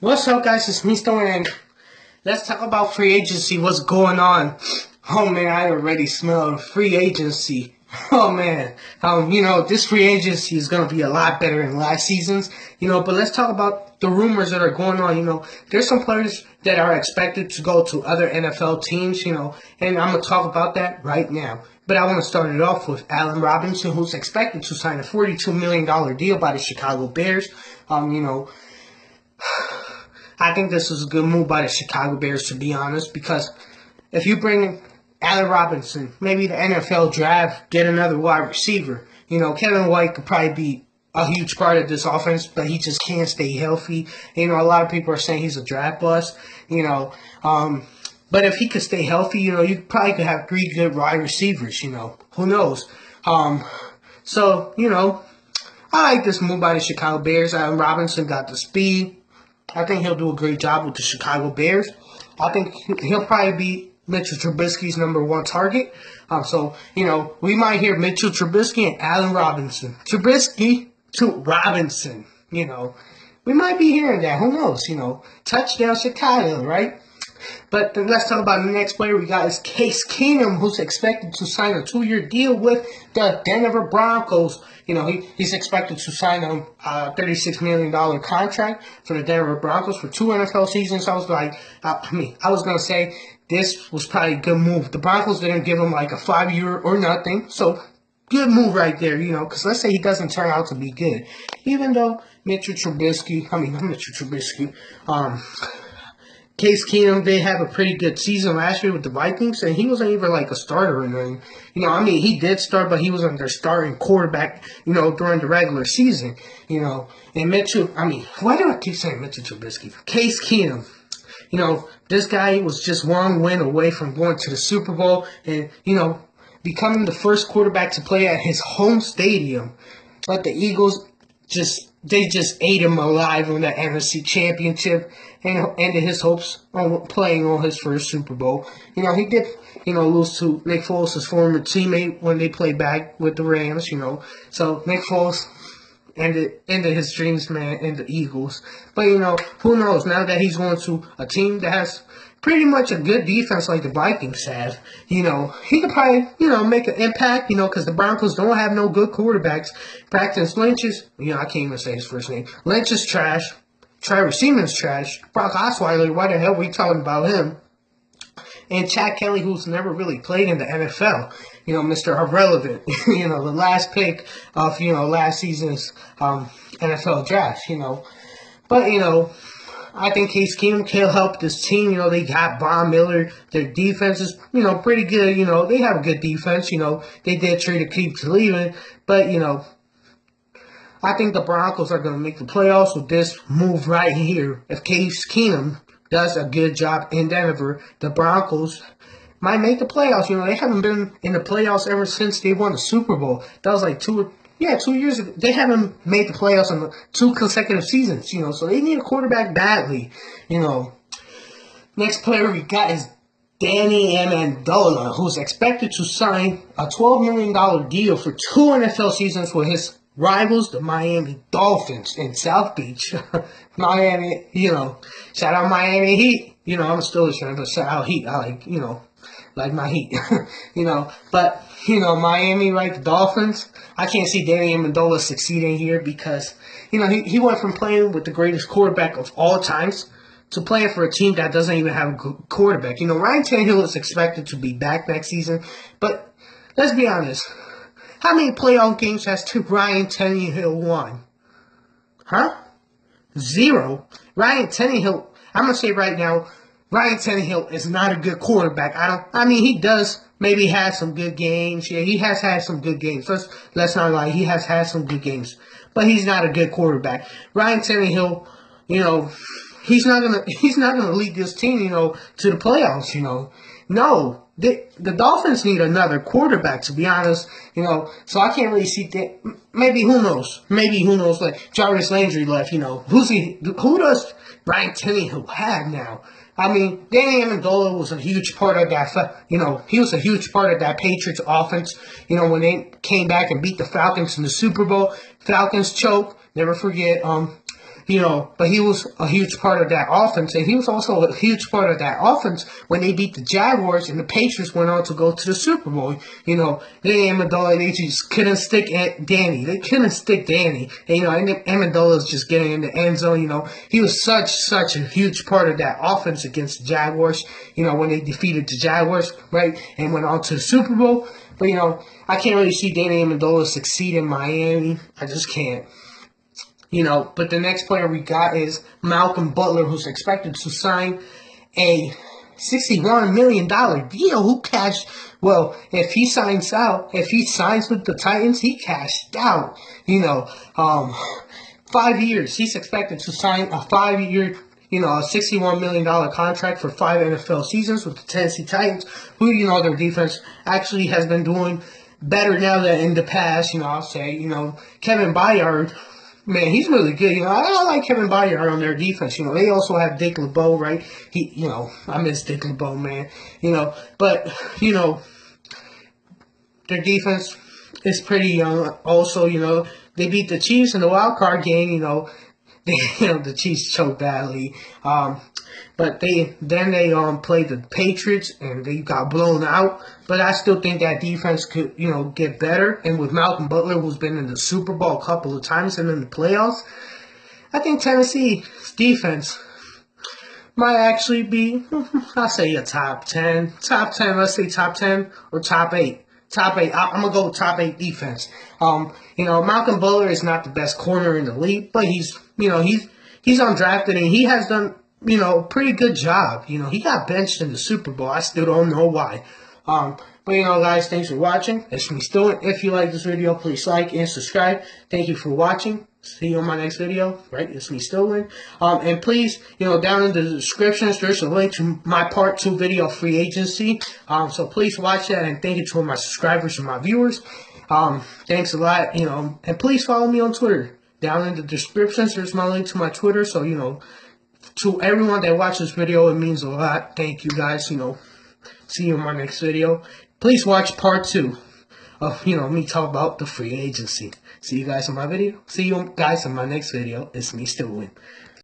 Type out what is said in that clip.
What's up, guys? It's me, Stone, and let's talk about free agency. What's going on? Oh man, I already smell free agency. Oh man, this free agency is gonna be a lot better than last season's. But let's talk about the rumors that are going on. There's some players that are expected to go to other NFL teams. And I'm gonna talk about that right now. But I want to start it off with Allen Robinson, who's expected to sign a $42 million deal by the Chicago Bears. I think this is a good move by the Chicago Bears, to be honest, because if you bring Allen Robinson, maybe the NFL draft, get another wide receiver. Kevin White could probably be a huge part of this offense, but he just can't stay healthy. A lot of people are saying he's a draft bust, but if he could stay healthy, you probably could have three good wide receivers, who knows? So, I like this move by the Chicago Bears. Allen Robinson got the speed. I think he'll do a great job with the Chicago Bears. I think he'll probably be Mitchell Trubisky's number one target. We might hear Mitchell Trubisky and Allen Robinson. Trubisky to Robinson, We might be hearing that. Who knows, Touchdown Chicago, right? But then let's talk about the next player we got is Case Keenum, who's expected to sign a 2-year deal with the Denver Broncos. He's expected to sign a $36 million contract for the Denver Broncos for 2 NFL seasons. I was going to say this was probably a good move. The Broncos didn't give him like a 5-year or nothing. So, good move right there, because let's say he doesn't turn out to be good. Even though Case Keenum, they have a pretty good season last year with the Vikings, and he wasn't even like a starter or anything. He did start, but he wasn't their starting quarterback, during the regular season, And Mitchell, why do I keep saying Mitchell Trubisky? Case Keenum, this guy was just one win away from going to the Super Bowl and, becoming the first quarterback to play at his home stadium. But the Eagles they just ate him alive in the NFC Championship and ended his hopes on playing on his first Super Bowl. He did, lose to Nick Foles' former teammate when they played back with the Rams, So Nick Foles ended his dreams, man, in the Eagles. But, who knows? Now that he's going to a team that has pretty much a good defense like the Vikings have, he could probably, make an impact, because the Broncos don't have no good quarterbacks. Practice Lynch is, I can't even say his first name. Lynch is trash. Trevor Seaman's trash. Brock Osweiler, why the hell are we talking about him? And Chad Kelly, who's never really played in the NFL, Mr. Irrelevant, the last pick of, last season's NFL draft, But, I think Case Keenum can help this team. They got Von Miller. Their defense is, pretty good. They have a good defense. They did trade Aqib Talib, but, I think the Broncos are going to make the playoffs with this move right here. If Case Keenum does a good job in Denver, the Broncos might make the playoffs. They haven't been in the playoffs ever since they won the Super Bowl. That was like 2 years ago. They haven't made the playoffs in 2 consecutive seasons, so they need a quarterback badly, Next player we got is Danny Amendola, who's expected to sign a $12 million deal for 2 NFL seasons with his rivals, the Miami Dolphins in South Beach. Miami, shout out Miami Heat. I'm a Steelers fan, but shout out Heat. I like my Heat. But, Miami, right, the Dolphins, I can't see Danny Amendola succeeding here because, he went from playing with the greatest quarterback of all times to playing for a team that doesn't even have a good quarterback. Ryan Tannehill is expected to be back next season, but let's be honest. How many playoff games has Ryan Tannehill won? Huh? 0. Ryan Tannehill, I'm going to say right now, Ryan Tannehill is not a good quarterback. He does maybe have some good games. Yeah, he has had some good games. Let's not lie. He has had some good games. But he's not a good quarterback. Ryan Tannehill, he's not gonna lead this team, to the playoffs, No. The Dolphins need another quarterback, to be honest, so I can't really see that. Maybe, who knows? Like, Jarvis Landry left, who does Ryan Tannehill have now? Danny Amendola was a huge part of that, he was a huge part of that Patriots offense, when they came back and beat the Falcons in the Super Bowl. Falcons choke, never forget, but he was a huge part of that offense, and he was also a huge part of that offense when they beat the Jaguars and the Patriots went on to go to the Super Bowl. They Amendola, they just couldn't stick Danny. They couldn't stick Danny. And, Amendola's just getting in the end zone. He was such a huge part of that offense against the Jaguars. When they defeated the Jaguars, right, and went on to the Super Bowl. But I can't really see Danny Amendola succeed in Miami. I just can't. But the next player we got is Malcolm Butler, who's expected to sign a $61 million deal. Who cashed? Well, if he signs with the Titans, he cashed out. 5 years. He's expected to sign a 5-year, a $61 million contract for 5 NFL seasons with the Tennessee Titans, who, their defense actually has been doing better now than in the past. I'll say, Kevin Byard. Man, he's really good. I like Kevin Byard on their defense. They also have Dick LeBeau, right? I miss Dick LeBeau, man. But, their defense is pretty young. Also, they beat the Chiefs in the wild card game. The Chiefs choked badly. But they played the Patriots and they got blown out. But I still think that defense could, get better. And with Malcolm Butler, who's been in the Super Bowl a couple of times and in the playoffs, I think Tennessee's defense might actually be, I'll say a top 10. Top 10, let's say top 10 or top 8. Top 8. I'm going to go with top 8 defense. Malcolm Butler is not the best corner in the league, but he's undrafted and he has done, pretty good job. He got benched in the Super Bowl. I still don't know why. But guys, thanks for watching. It's me, Stuart. If you like this video, please like and subscribe. Thank you for watching. See you on my next video. Right? It's me, Stuart. And please, down in the descriptions, there's a link to my part 2 video, Free Agency. So please watch that, and thank you to my subscribers and my viewers. Thanks a lot, and please follow me on Twitter. Down in the descriptions, there's my link to my Twitter. So, to everyone that watched this video, it means a lot. Thank you guys, See you in my next video. Please watch part 2 of, me talk about the free agency. See you guys in my video. See you guys in my next video. It's me, Stuart.